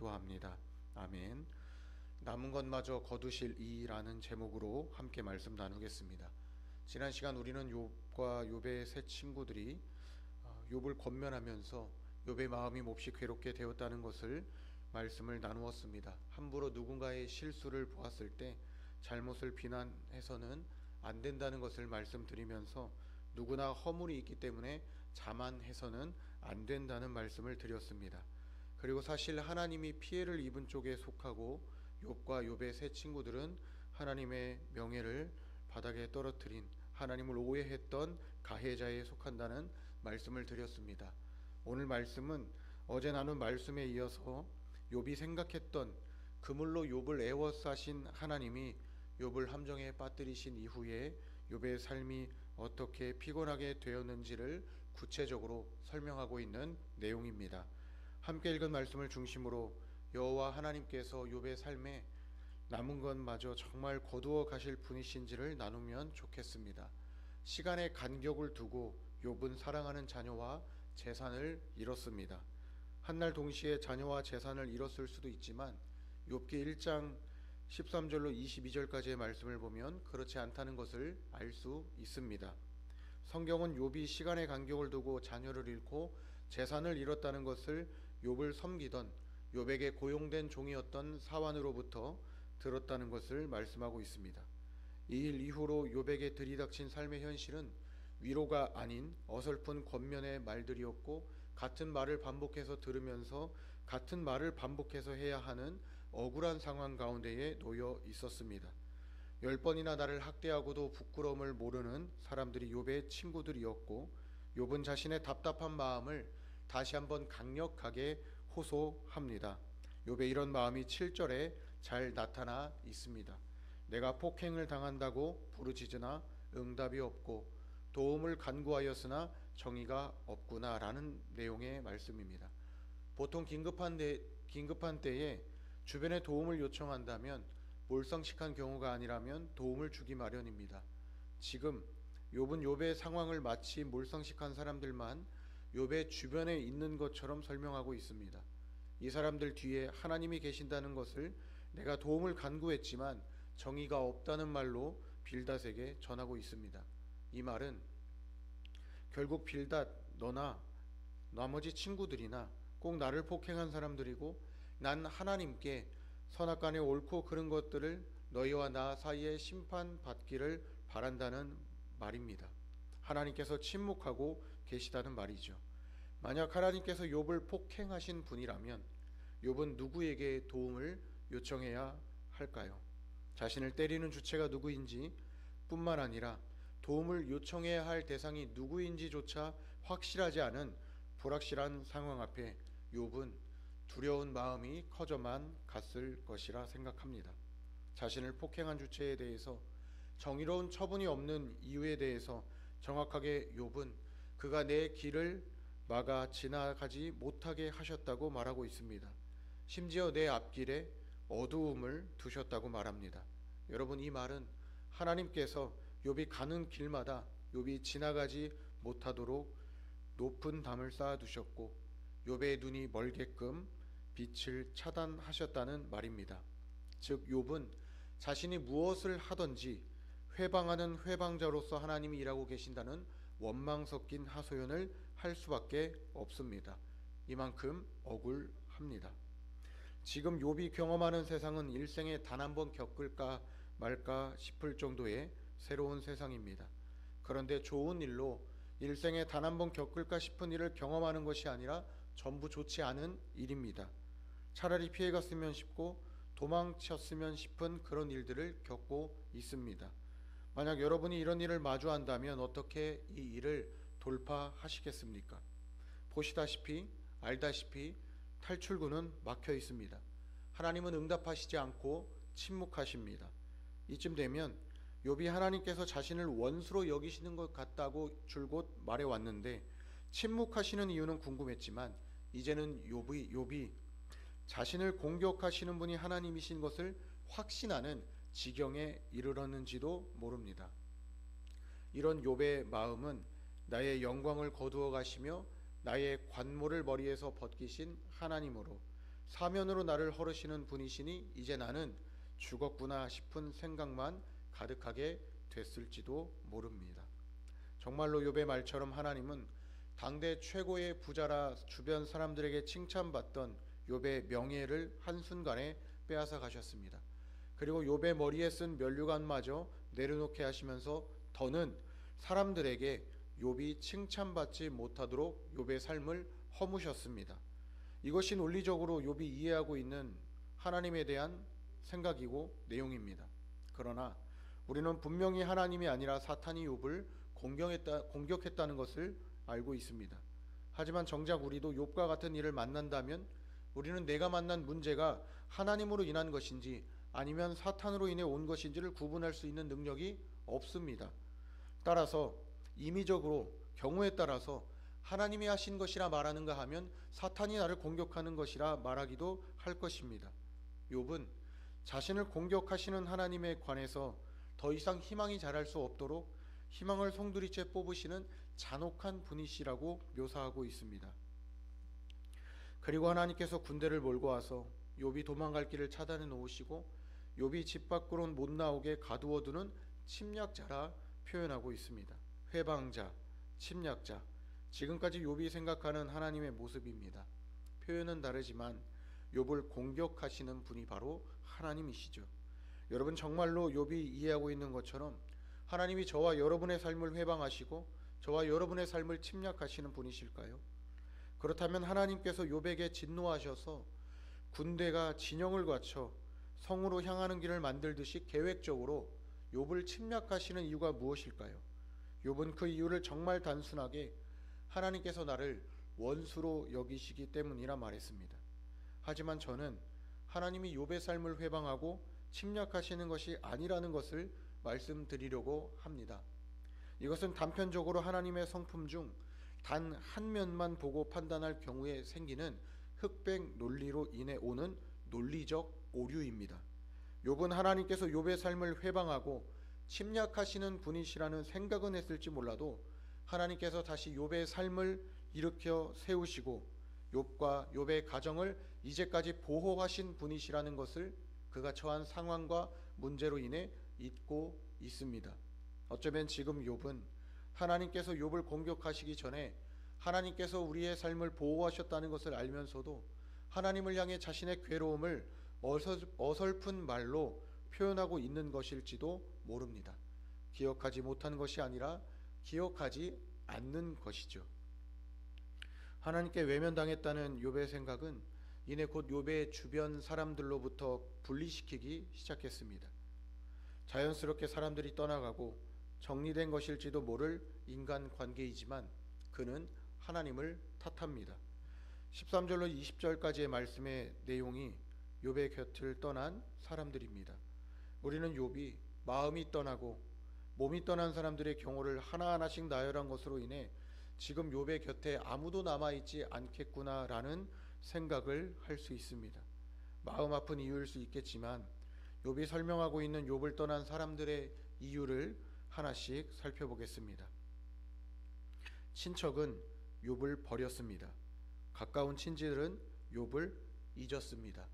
기도합니다. 아멘. 남은 것마저 거두실 이라는 제목으로 함께 말씀 나누겠습니다. 지난 시간 우리는 욥과 욥의 세 친구들이 욥을 권면하면서 욥의 마음이 몹시 괴롭게 되었다는 것을 말씀을 나누었습니다. 함부로 누군가의 실수를 보았을 때 잘못을 비난해서는 안 된다는 것을 말씀드리면서 누구나 허물이 있기 때문에 자만해서는 안 된다는 말씀을 드렸습니다. 그리고 사실 하나님이 피해를 입은 쪽에 속하고 욥과 욥의 세 친구들은 하나님의 명예를 바닥에 떨어뜨린, 하나님을 오해했던 가해자에 속한다는 말씀을 드렸습니다. 오늘 말씀은 어제 나눈 말씀에 이어서 욥이 생각했던 그물로 욥을 애워싸신 하나님이 욥을 함정에 빠뜨리신 이후에 욥의 삶이 어떻게 피곤하게 되었는지를 구체적으로 설명하고 있는 내용입니다. 함께 읽은 말씀을 중심으로 여호와 하나님께서 욥의 삶에 남은 것마저 정말 거두어 가실 분이신지를 나누면 좋겠습니다. 시간의 간격을 두고 욥은 사랑하는 자녀와 재산을 잃었습니다. 한날 동시에 자녀와 재산을 잃었을 수도 있지만 욥기 1장 13절로 22절까지의 말씀을 보면 그렇지 않다는 것을 알 수 있습니다. 성경은 욥이 시간의 간격을 두고 자녀를 잃고 재산을 잃었다는 것을 욥을 섬기던 욥에게 고용된 종이었던 사환으로부터 들었다는 것을 말씀하고 있습니다. 이 일 이후로 욥에게 들이닥친 삶의 현실은 위로가 아닌 어설픈 권면의 말들이었고, 같은 말을 반복해서 들으면서 같은 말을 반복해서 해야 하는 억울한 상황 가운데에 놓여 있었습니다. 10번이나 나를 학대하고도 부끄러움을 모르는 사람들이 욥의 친구들이었고, 욥은 자신의 답답한 마음을 다시 한번 강력하게 호소합니다. 욥의 이런 마음이 7절에 잘 나타나 있습니다. 내가 폭행을 당한다고 부르짖으나 응답이 없고 도움을 간구하였으나 정의가 없구나 라는 내용의 말씀입니다. 보통 긴급한 때에 주변에 도움을 요청한다면 몰상식한 경우가 아니라면 도움을 주기 마련입니다. 지금 욥은 욥의 상황을 마치 몰상식한 사람들만 욥의 주변에 있는 것처럼 설명하고 있습니다. 이 사람들 뒤에 하나님이 계신다는 것을 내가 도움을 간구했지만 정의가 없다는 말로 빌닷에게 전하고 있습니다. 이 말은 결국 빌닷, 너나 나머지 친구들이나 꼭 나를 폭행한 사람들이고, 난 하나님께 선악간에 옳고 그른 것들을 너희와 나 사이에 심판받기를 바란다는 말입니다. 하나님께서 침묵하고 계시다는 말이죠. 만약 하나님께서 욥을 폭행하신 분이라면 욥은 누구에게 도움을 요청해야 할까요? 자신을 때리는 주체가 누구인지 뿐만 아니라 도움을 요청해야 할 대상이 누구인지조차 확실하지 않은 불확실한 상황 앞에 욥은 두려운 마음이 커져만 갔을 것이라 생각합니다. 자신을 폭행한 주체에 대해서 정의로운 처분이 없는 이유에 대해서 정확하게 욥은 그가 내 길을 막아 지나가지 못하게 하셨다고 말하고 있습니다. 심지어 내 앞길에 어두움을 두셨다고 말합니다. 여러분, 이 말은 하나님께서 욥이 가는 길마다 욥이 지나가지 못하도록 높은 담을 쌓아두셨고 욥의 눈이 멀게끔 빛을 차단하셨다는 말입니다. 즉 욥은 자신이 무엇을 하든지 회방하는 회방자로서 하나님이 일하고 계신다는 원망 섞인 하소연을 할 수밖에 없습니다. 이만큼 억울합니다. 지금 욥이 경험하는 세상은 일생에 단 한 번 겪을까 말까 싶을 정도의 새로운 세상입니다. 그런데 좋은 일로 일생에 단 한 번 겪을까 싶은 일을 경험하는 것이 아니라 전부 좋지 않은 일입니다. 차라리 피해갔으면 싶고 도망쳤으면 싶은 그런 일들을 겪고 있습니다. 만약 여러분이 이런 일을 마주한다면 어떻게 이 일을 돌파하시겠습니까? 보시다시피 알다시피 탈출구는 막혀 있습니다. 하나님은 응답하시지 않고 침묵하십니다. 이쯤 되면 욥이 하나님께서 자신을 원수로 여기시는 것 같다고 줄곧 말해왔는데 침묵하시는 이유는 궁금했지만 이제는 욥이 자신을 공격하시는 분이 하나님이신 것을 확신하는 지경에 이르렀는지도 모릅니다. 이런 욥의 마음은 나의 영광을 거두어 가시며 나의 관모를 머리에서 벗기신 하나님으로 사면으로 나를 허르시는 분이시니 이제 나는 죽었구나 싶은 생각만 가득하게 됐을지도 모릅니다. 정말로 욥의 말처럼 하나님은 당대 최고의 부자라 주변 사람들에게 칭찬받던 욥의 명예를 한순간에 빼앗아 가셨습니다. 그리고 욥의 머리에 쓴 면류관마저 내려놓게 하시면서 더는 사람들에게 욥이 칭찬받지 못하도록 욥의 삶을 허무셨습니다. 이것이 논리적으로 욥이 이해하고 있는 하나님에 대한 생각이고 내용입니다. 그러나 우리는 분명히 하나님이 아니라 사탄이 욥을 공격했다는 것을 알고 있습니다. 하지만 정작 우리도 욥과 같은 일을 만난다면 우리는 내가 만난 문제가 하나님으로 인한 것인지 아니면 사탄으로 인해 온 것인지를 구분할 수 있는 능력이 없습니다. 따라서 임의적으로 경우에 따라서 하나님이 하신 것이라 말하는가 하면 사탄이 나를 공격하는 것이라 말하기도 할 것입니다. 욥은 자신을 공격하시는 하나님에 관해서 더 이상 희망이 자랄 수 없도록 희망을 송두리째 뽑으시는 잔혹한 분이시라고 묘사하고 있습니다. 그리고 하나님께서 군대를 몰고 와서 욥이 도망갈 길을 차단해 놓으시고 욥이 집 밖으로 못 나오게 가두어 두는 침략자라 표현하고 있습니다. 회방자, 침략자, 지금까지 욥이 생각하는 하나님의 모습입니다. 표현은 다르지만 욥을 공격하시는 분이 바로 하나님이시죠. 여러분 정말로 욥이 이해하고 있는 것처럼 하나님이 저와 여러분의 삶을 회방하시고 저와 여러분의 삶을 침략하시는 분이실까요? 그렇다면 하나님께서 욥에게 진노하셔서 군대가 진영을 갖춰 성으로 향하는 길을 만들듯이 계획적으로 욥을 침략하시는 이유가 무엇일까요? 욥은 그 이유를 정말 단순하게 하나님께서 나를 원수로 여기시기 때문이라 말했습니다. 하지만 저는 하나님이 욥의 삶을 회방하고 침략하시는 것이 아니라는 것을 말씀드리려고 합니다. 이것은 단편적으로 하나님의 성품 중 단 한 면만 보고 판단할 경우에 생기는 흑백 논리로 인해 오는 논리적 오류입니다. 욥은 하나님께서 욥의 삶을 회방하고 침략하시는 분이시라는 생각은 했을지 몰라도 하나님께서 다시 욥의 삶을 일으켜 세우시고 욥과 욥의 가정을 이제까지 보호하신 분이시라는 것을 그가 처한 상황과 문제로 인해 잊고 있습니다. 어쩌면 지금 욥은 하나님께서 욥을 공격하시기 전에 하나님께서 우리의 삶을 보호하셨다는 것을 알면서도 하나님을 향해 자신의 괴로움을 어설픈 말로 표현하고 있는 것일지도 모릅니다. 기억하지 못한 것이 아니라 기억하지 않는 것이죠. 하나님께 외면당했다는 욥의 생각은 이내 곧 욥의 주변 사람들로부터 분리시키기 시작했습니다. 자연스럽게 사람들이 떠나가고 정리된 것일지도 모를 인간 관계이지만 그는 하나님을 탓합니다. 13절로 20절까지의 말씀의 내용이 욥의 곁을 떠난 사람들입니다. 우리는 욥이 마음이 떠나고 몸이 떠난 사람들의 경우를 하나하나씩 나열한 것으로 인해 지금 욥의 곁에 아무도 남아있지 않겠구나라는 생각을 할 수 있습니다. 마음 아픈 이유일 수 있겠지만 욥이 설명하고 있는 욥을 떠난 사람들의 이유를 하나씩 살펴보겠습니다. 친척은 욥을 버렸습니다. 가까운 친지들은 욥을 잊었습니다.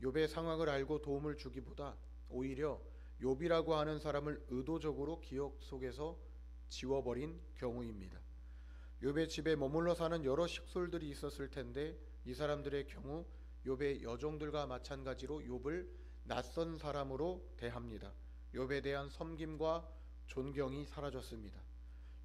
욥의 상황을 알고 도움을 주기보다 오히려 욥이라고 하는 사람을 의도적으로 기억 속에서 지워버린 경우입니다. 욥의 집에 머물러 사는 여러 식솔들이 있었을 텐데 이 사람들의 경우 욥의 여종들과 마찬가지로 욥을 낯선 사람으로 대합니다. 욥에 대한 섬김과 존경이 사라졌습니다.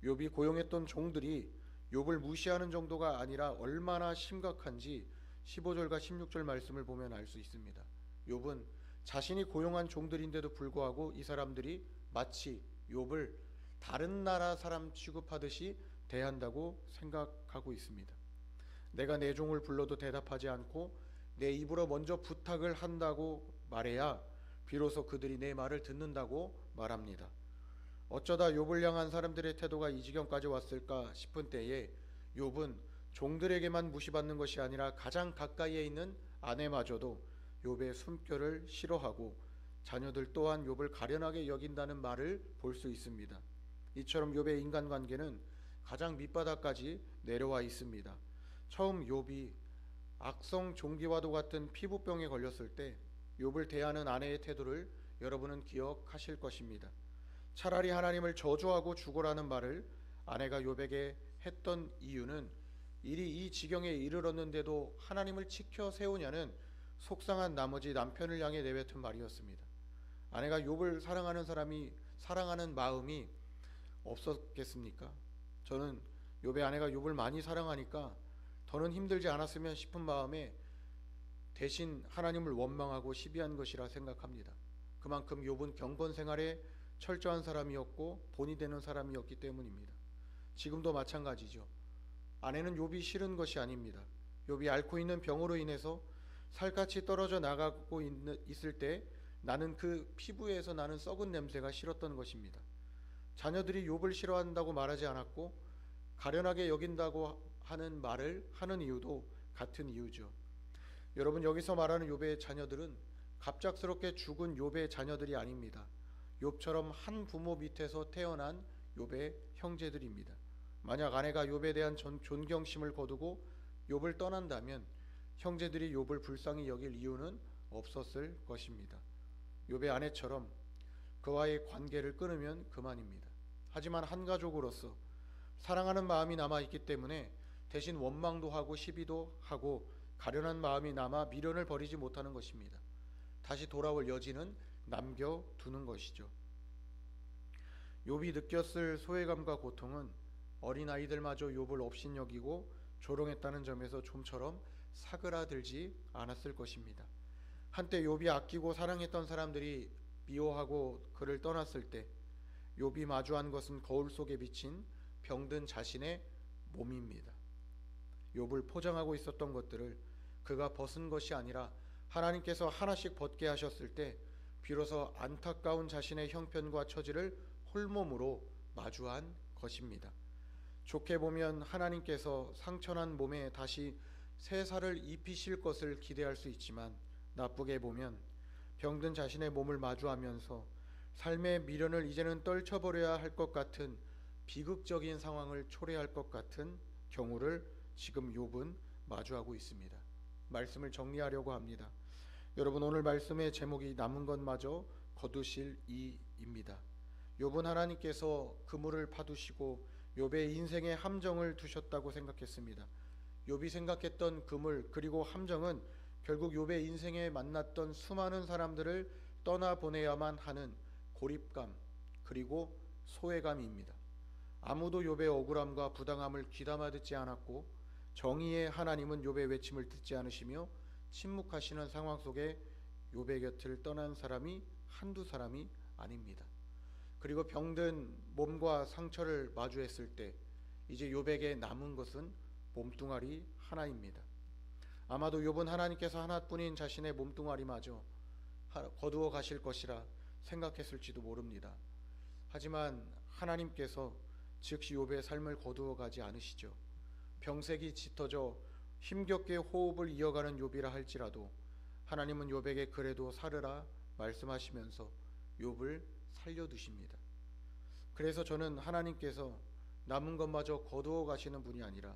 욥이 고용했던 종들이 욥을 무시하는 정도가 아니라 얼마나 심각한지 15절과 16절 말씀을 보면 알 수 있습니다. 욥은 자신이 고용한 종들인데도 불구하고 이 사람들이 마치 욥을 다른 나라 사람 취급하듯이 대한다고 생각하고 있습니다. 내가 내 종을 불러도 대답하지 않고 내 입으로 먼저 부탁을 한다고 말해야 비로소 그들이 내 말을 듣는다고 말합니다. 어쩌다 욥을 향한 사람들의 태도가 이 지경까지 왔을까 싶은 때에 욥은 종들에게만 무시받는 것이 아니라 가장 가까이에 있는 아내마저도 욥의 숨결을 싫어하고 자녀들 또한 욥을 가련하게 여긴다는 말을 볼 수 있습니다. 이처럼 욥의 인간관계는 가장 밑바닥까지 내려와 있습니다. 처음 욥이 악성 종기와도 같은 피부병에 걸렸을 때 욥을 대하는 아내의 태도를 여러분은 기억하실 것입니다. 차라리 하나님을 저주하고 죽으라는 말을 아내가 욥에게 했던 이유는 일이 이 지경에 이르렀는데도 하나님을 지켜 세우냐는 속상한 나머지 남편을 향해 내뱉은 말이었습니다. 아내가 욥을 사랑하는 마음이 없었겠습니까? 저는 욥의 아내가 욥을 많이 사랑하니까 더는 힘들지 않았으면 싶은 마음에 대신 하나님을 원망하고 시비한 것이라 생각합니다. 그만큼 욥은 경건 생활에 철저한 사람이었고 본이 되는 사람이었기 때문입니다. 지금도 마찬가지죠. 아내는 욥이 싫은 것이 아닙니다. 욥이 앓고 있는 병으로 인해서 살갗이 떨어져 나가고 있을 때 나는 그 피부에서 나는 썩은 냄새가 싫었던 것입니다. 자녀들이 욥을 싫어한다고 말하지 않았고 가련하게 여긴다고 하는 말을 하는 이유도 같은 이유죠. 여러분, 여기서 말하는 욥의 자녀들은 갑작스럽게 죽은 욥의 자녀들이 아닙니다. 욥처럼 한 부모 밑에서 태어난 욥의 형제들입니다. 만약 아내가 욥에 대한 존경심을 거두고 욥을 떠난다면 형제들이 욥을 불쌍히 여길 이유는 없었을 것입니다. 욥의 아내처럼 그와의 관계를 끊으면 그만입니다. 하지만 한 가족으로서 사랑하는 마음이 남아있기 때문에 대신 원망도 하고 시비도 하고 가련한 마음이 남아 미련을 버리지 못하는 것입니다. 다시 돌아올 여지는 남겨두는 것이죠. 욥이 느꼈을 소외감과 고통은 어린아이들마저 욥을 업신여기고 조롱했다는 점에서 좀처럼 사그라들지 않았을 것입니다. 한때 욥이 아끼고 사랑했던 사람들이 미워하고 그를 떠났을 때 욥이 마주한 것은 거울 속에 비친 병든 자신의 몸입니다. 욥을 포장하고 있었던 것들을 그가 벗은 것이 아니라 하나님께서 하나씩 벗게 하셨을 때 비로소 안타까운 자신의 형편과 처지를 홀몸으로 마주한 것입니다. 좋게 보면 하나님께서 상처난 몸에 다시 새 살을 입히실 것을 기대할 수 있지만 나쁘게 보면 병든 자신의 몸을 마주하면서 삶의 미련을 이제는 떨쳐버려야 할 것 같은 비극적인 상황을 초래할 것 같은 경우를 지금 욥은 마주하고 있습니다. 말씀을 정리하려고 합니다. 여러분, 오늘 말씀의 제목이 남은 것마저 거두실 이입니다. 욥은 하나님께서 그물을 파두시고 욥의 인생에 함정을 두셨다고 생각했습니다. 욥이 생각했던 그물 그리고 함정은 결국 욥의 인생에 만났던 수많은 사람들을 떠나보내야만 하는 고립감 그리고 소외감입니다. 아무도 욥의 억울함과 부당함을 귀담아 듣지 않았고 정의의 하나님은 욥의 외침을 듣지 않으시며 침묵하시는 상황 속에 욥의 곁을 떠난 사람이 한두 사람이 아닙니다. 그리고 병든 몸과 상처를 마주했을 때 이제 욥에게 남은 것은 몸뚱아리 하나입니다. 아마도 욥은 하나님께서 하나뿐인 자신의 몸뚱아리마저 거두어 가실 것이라 생각했을지도 모릅니다. 하지만 하나님께서 즉시 욥의 삶을 거두어 가지 않으시죠. 병색이 짙어져 힘겹게 호흡을 이어가는 욥이라 할지라도 하나님은 욥에게 그래도 살으라 말씀하시면서 욥을 살려두십니다. 그래서 저는 하나님께서 남은 것마저 거두어 가시는 분이 아니라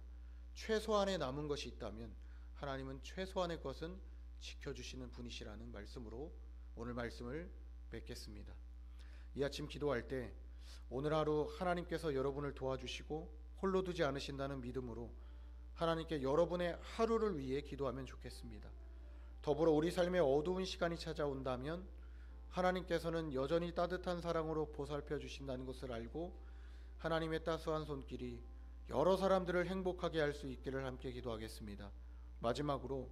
최소한의 남은 것이 있다면 하나님은 최소한의 것은 지켜주시는 분이시라는 말씀으로 오늘 말씀을 맺겠습니다. 이 아침 기도할 때 오늘 하루 하나님께서 여러분을 도와주시고 홀로 두지 않으신다는 믿음으로 하나님께 여러분의 하루를 위해 기도하면 좋겠습니다. 더불어 우리 삶에 어두운 시간이 찾아온다면 하나님께서는 여전히 따뜻한 사랑으로 보살펴 주신다는 것을 알고 하나님의 따스한 손길이 여러 사람들을 행복하게 할 수 있기를 함께 기도하겠습니다. 마지막으로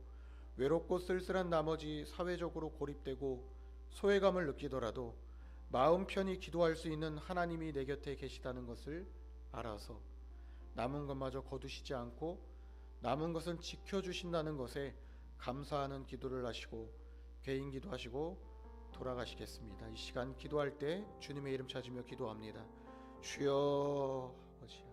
외롭고 쓸쓸한 나머지 사회적으로 고립되고 소외감을 느끼더라도 마음 편히 기도할 수 있는 하나님이 내 곁에 계시다는 것을 알아서 남은 것마저 거두시지 않고 남은 것은 지켜주신다는 것에 감사하는 기도를 하시고 개인 기도하시고 돌아가시겠습니다. 이 시간 기도할 때 주님의 이름 찾으며 기도합니다. 주여 아버지